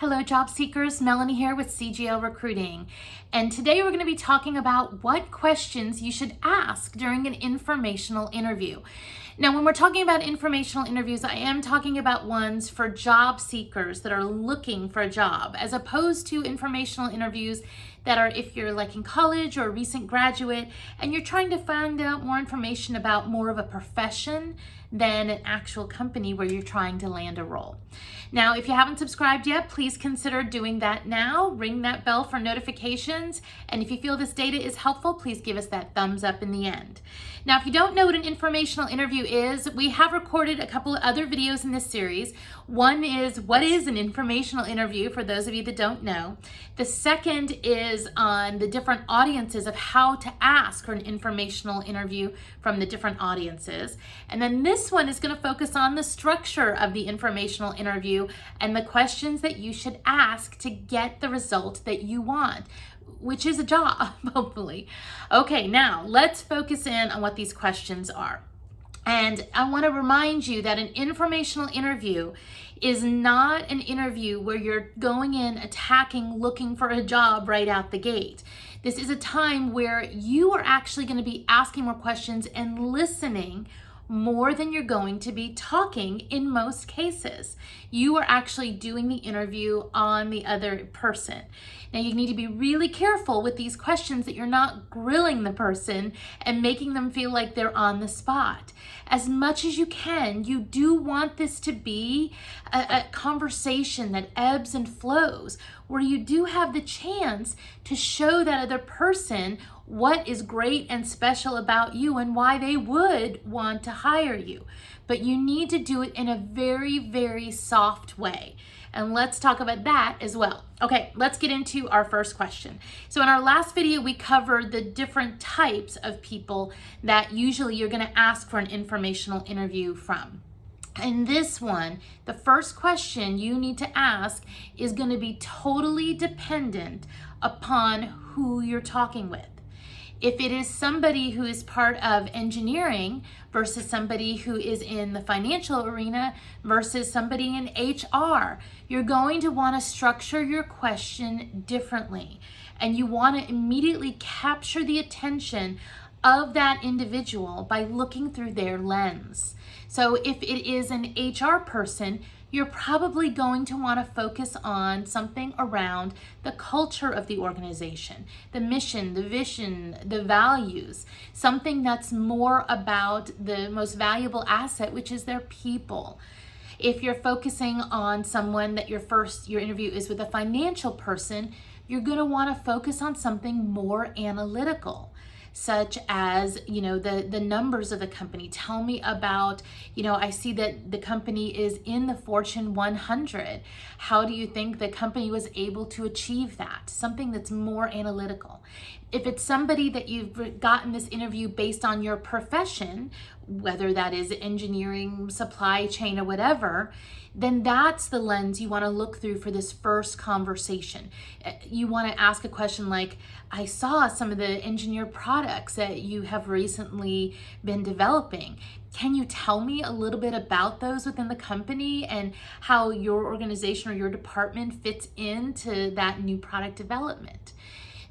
Hello job seekers, Melanie here with CGL Recruiting. And today we're going to be talking about what questions you should ask during an informational interview. Now, when we're talking about informational interviews, I am talking about ones for job seekers that are looking for a job, as opposed to informational interviews that are if you're like in college or a recent graduate and you're trying to find out more information about more of a profession than an actual company where you're trying to land a role. Now, if you haven't subscribed yet, please consider doing that now. Ring that bell for notifications. And if you feel this data is helpful, please give us that thumbs up in the end. Now, if you don't know what an informational interview is, we have recorded a couple of other videos in this series. One is what is an informational interview for those of you that don't know. The second is on the different audiences of how to ask for an informational interview from the different audiences. And then this one is going to focus on the structure of the informational interview and the questions that you should ask to get the result that you want, which is a job, hopefully. Okay, now let's focus in on what these questions are. And I want to remind you that an informational interview is not an interview where you're going in, attacking, looking for a job right out the gate. This is a time where you are actually going to be asking more questions and listening more than you're going to be talking in most cases. You are actually doing the interview on the other person. Now, you need to be really careful with these questions that you're not grilling the person and making them feel like they're on the spot. As much as you can, you do want this to be a conversation that ebbs and flows, where you do have the chance to show that other person what is great and special about you and why they would want to hire you. But you need to do it in a very, very soft way. And let's talk about that as well. Okay, let's get into our first question. So in our last video, we covered the different types of people that usually you're going to ask for an informational interview from. In this one, the first question you need to ask is going to be totally dependent upon who you're talking with. If it is somebody who is part of engineering versus somebody who is in the financial arena versus somebody in HR, you're going to want to structure your question differently. And you want to immediately capture the attention of that individual by looking through their lens. So if it is an HR person, you're probably going to want to focus on something around the culture of the organization, the mission, the vision, the values, something that's more about the most valuable asset, which is their people. If you're focusing on someone that your interview is with a financial person, you're going to want to focus on something more analytical, such as, the numbers of the company. Tell me about, I see that the company is in the Fortune 100. How do you think the company was able to achieve that? Something that's more analytical. If it's somebody that you've gotten this interview based on your profession, whether that is engineering, supply chain, or whatever, then that's the lens you want to look through for this first conversation. You want to ask a question like, I saw some of the engineered products that you have recently been developing. Can you tell me a little bit about those within the company and how your organization or your department fits into that new product development?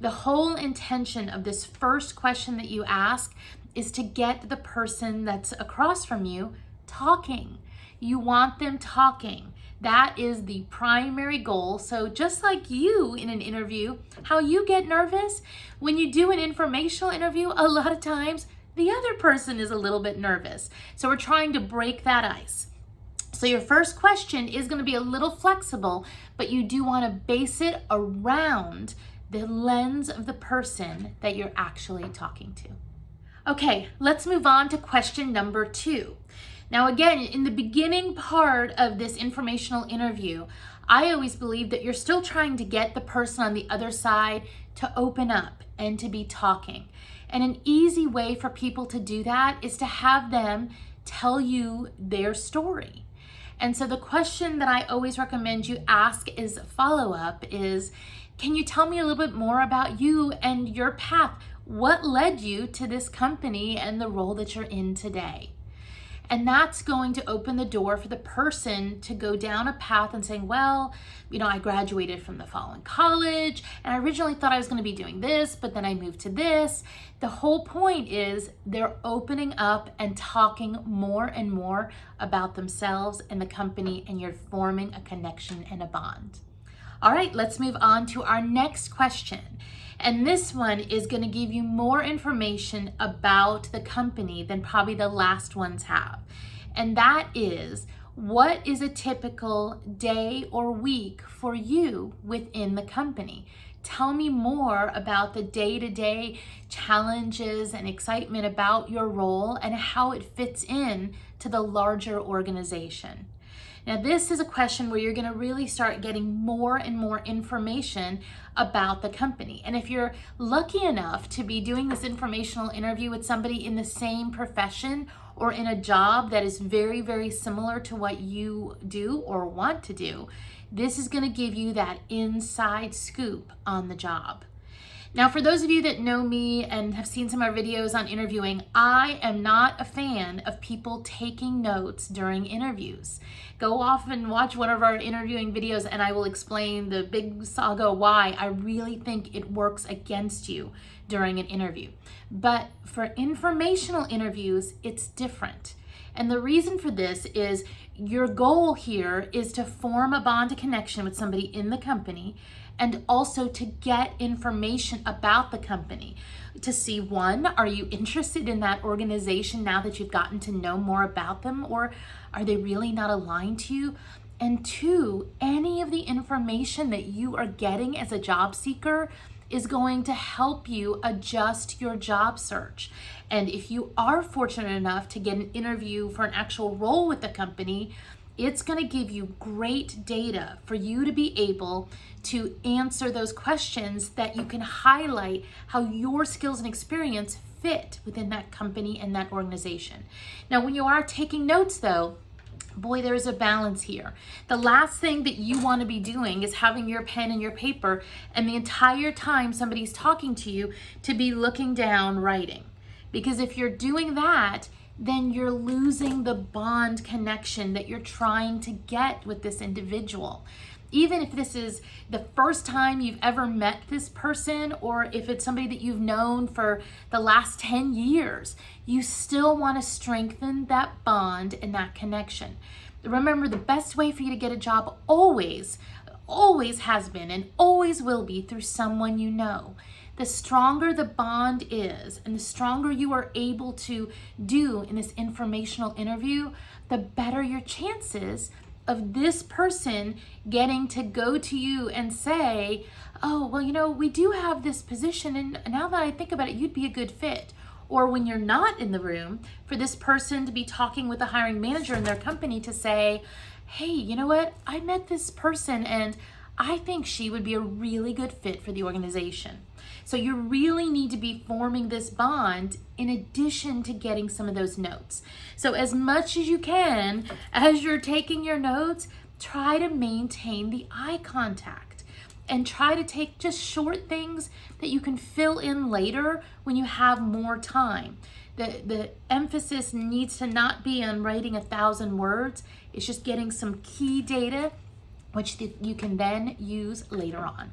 The whole intention of this first question that you ask is to get the person that's across from you talking. You want them talking. That is the primary goal. So just like you in an interview, how you get nervous, when you do an informational interview, a lot of times the other person is a little bit nervous. So we're trying to break that ice. So your first question is going to be a little flexible, but you do want to base it around the lens of the person that you're actually talking to. Okay, let's move on to question number 2. Now, again, in the beginning part of this informational interview, I always believe that you're still trying to get the person on the other side to open up and to be talking. And an easy way for people to do that is to have them tell you their story. And so the question that I always recommend you ask as a follow-up is, can you tell me a little bit more about you and your path? What led you to this company and the role that you're in today? And that's going to open the door for the person to go down a path and saying, well, I graduated from the following college and I originally thought I was going to be doing this, but then I moved to this. The whole point is they're opening up and talking more and more about themselves and the company, and you're forming a connection and a bond. All right, let's move on to our next question. And this one is going to give you more information about the company than probably the last ones have. And that is, what is a typical day or week for you within the company? Tell me more about the day-to-day challenges and excitement about your role and how it fits in to the larger organization. Now, this is a question where you're going to really start getting more and more information about the company. And if you're lucky enough to be doing this informational interview with somebody in the same profession or in a job that is very, very similar to what you do or want to do, this is going to give you that inside scoop on the job. Now, for those of you that know me and have seen some of our videos on interviewing, I am not a fan of people taking notes during interviews. Go off and watch one of our interviewing videos and I will explain the big saga why I really think it works against you during an interview. But for informational interviews, it's different. And the reason for this is your goal here is to form a bond, a connection with somebody in the company, and also to get information about the company to see, one, are you interested in that organization now that you've gotten to know more about them, or are they really not aligned to you? And two, any of the information that you are getting as a job seeker is going to help you adjust your job search. And if you are fortunate enough to get an interview for an actual role with the company, it's going to give you great data for you to be able to answer those questions that you can highlight how your skills and experience fit within that company and that organization. Now, when you are taking notes though, boy, there's a balance here. The last thing that you want to be doing is having your pen and your paper and the entire time somebody's talking to you to be looking down writing. Because if you're doing that, then you're losing the bond connection that you're trying to get with this individual. Even if this is the first time you've ever met this person, or if it's somebody that you've known for the last 10 years, you still want to strengthen that bond and that connection. Remember, the best way for you to get a job always has been and always will be through someone you know. The stronger the bond is and the stronger you are able to do in this informational interview, the better your chances of this person getting to go to you and say, oh, well, we do have this position, and now that I think about it, you'd be a good fit. Or when you're not in the room, for this person to be talking with the hiring manager in their company to say, hey, you know what? I met this person and I think she would be a really good fit for the organization. So you really need to be forming this bond in addition to getting some of those notes. So as much as you can, as you're taking your notes, try to maintain the eye contact and try to take just short things that you can fill in later when you have more time. The emphasis needs to not be on writing 1,000 words. It's just getting some key data, which you can then use later on.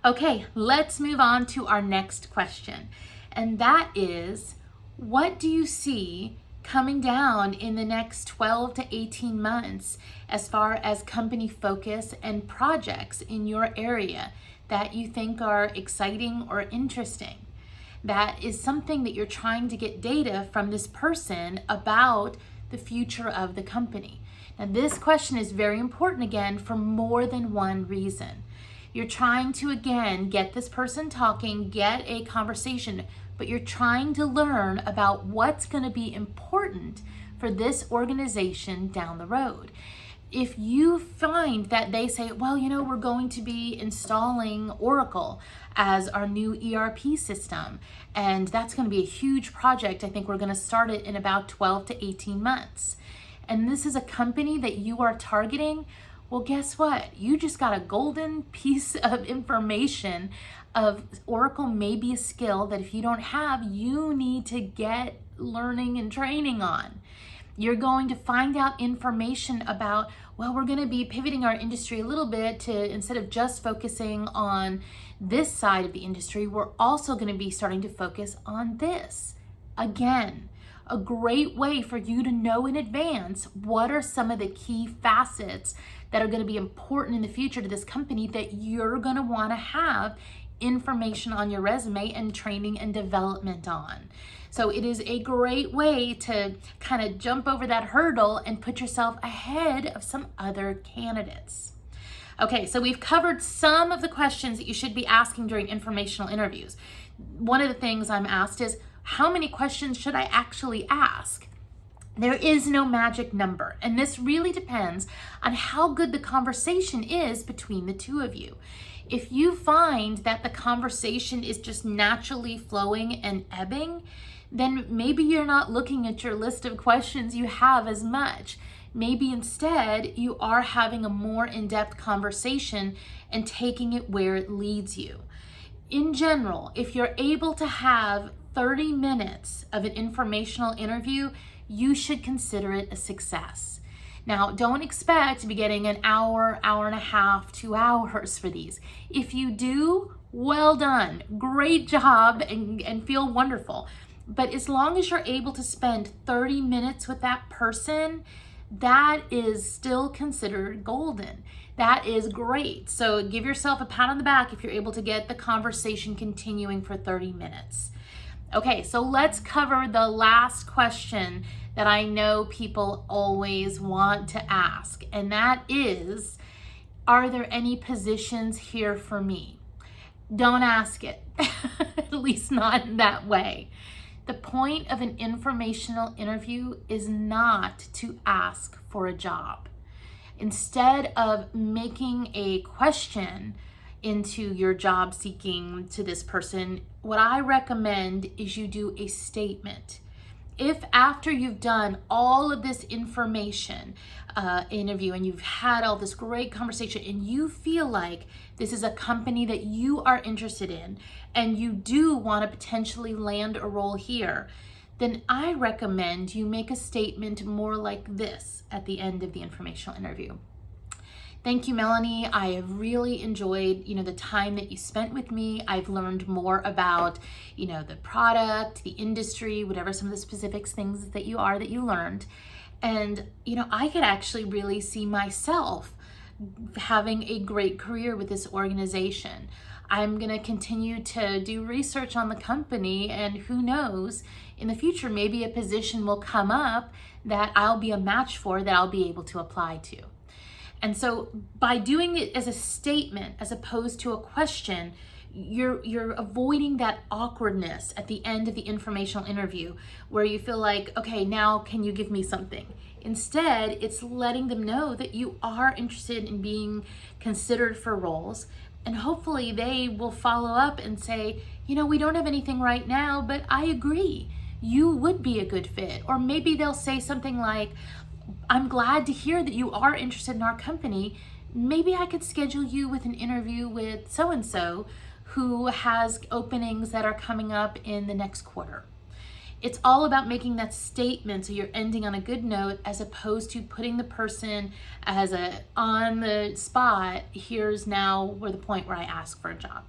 Okay, let's move on to our next question. And that is, what do you see coming down in the next 12 to 18 months as far as company focus and projects in your area that you think are exciting or interesting? That is something that you're trying to get data from this person about the future of the company. Now, this question is very important again for more than one reason. You're trying to, again, get this person talking, get a conversation, but you're trying to learn about what's going to be important for this organization down the road. If you find that they say, well, we're going to be installing Oracle as our new ERP system, and that's going to be a huge project. I think we're going to start it in about 12 to 18 months. And this is a company that you are targeting. Well, guess what? You just got a golden piece of information of Oracle may be a skill that if you don't have, you need to get learning and training on. You're going to find out information about, well, we're going to be pivoting our industry a little bit to, instead of just focusing on this side of the industry, we're also going to be starting to focus on this. Again, a great way for you to know in advance what are some of the key facets that are going to be important in the future to this company that you're going to want to have information on your resume and training and development on. So it is a great way to kind of jump over that hurdle and put yourself ahead of some other candidates. Okay, so we've covered some of the questions that you should be asking during informational interviews. One of the things I'm asked is, how many questions should I actually ask? There is no magic number, and this really depends on how good the conversation is between the two of you. If you find that the conversation is just naturally flowing and ebbing, then maybe you're not looking at your list of questions you have as much. Maybe instead you are having a more in-depth conversation and taking it where it leads you. In general, if you're able to have 30 minutes of an informational interview, you should consider it a success. Now, don't expect to be getting an hour, hour and a half, 2 hours for these. If you do, well done. Great job and feel wonderful. But as long as you're able to spend 30 minutes with that person, that is still considered golden. That is great. So give yourself a pat on the back if you're able to get the conversation continuing for 30 minutes. Okay, so let's cover the last question that I know people always want to ask, and that is, are there any positions here for me? Don't ask it, at least not in that way. The point of an informational interview is not to ask for a job. Instead of making a question into your job seeking to this person, what I recommend is you do a statement. If after you've done all of this information interview and you've had all this great conversation and you feel like this is a company that you are interested in and you do want to potentially land a role here, then I recommend you make a statement more like this at the end of the informational interview. Thank you, Melanie. I have really enjoyed, the time that you spent with me. I've learned more about, the product, the industry, whatever some of the specifics things that you learned. And, I could actually really see myself having a great career with this organization. I'm going to continue to do research on the company, and who knows, in the future, maybe a position will come up that I'll be a match for, that I'll be able to apply to. And so by doing it as a statement as opposed to a question, you're avoiding that awkwardness at the end of the informational interview where you feel like, okay, now can you give me something? Instead, it's letting them know that you are interested in being considered for roles, and hopefully they will follow up and say, we don't have anything right now, but I agree, you would be a good fit. Or maybe they'll say something like, I'm glad to hear that you are interested in our company. Maybe I could schedule you with an interview with so-and-so who has openings that are coming up in the next quarter. It's all about making that statement so you're ending on a good note as opposed to putting the person as on the spot, here's now where the point where I ask for a job.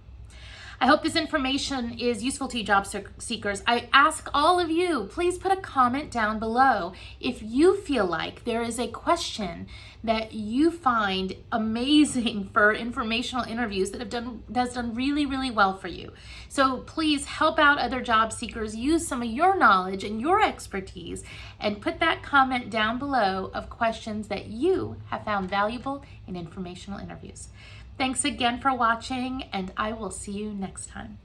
I hope this information is useful to you, job seekers. I ask all of you, please put a comment down below if you feel like there is a question that you find amazing for informational interviews that's done really, really well for you. So please help out other job seekers, use some of your knowledge and your expertise, and put that comment down below of questions that you have found valuable in informational interviews. Thanks again for watching, and I will see you next time.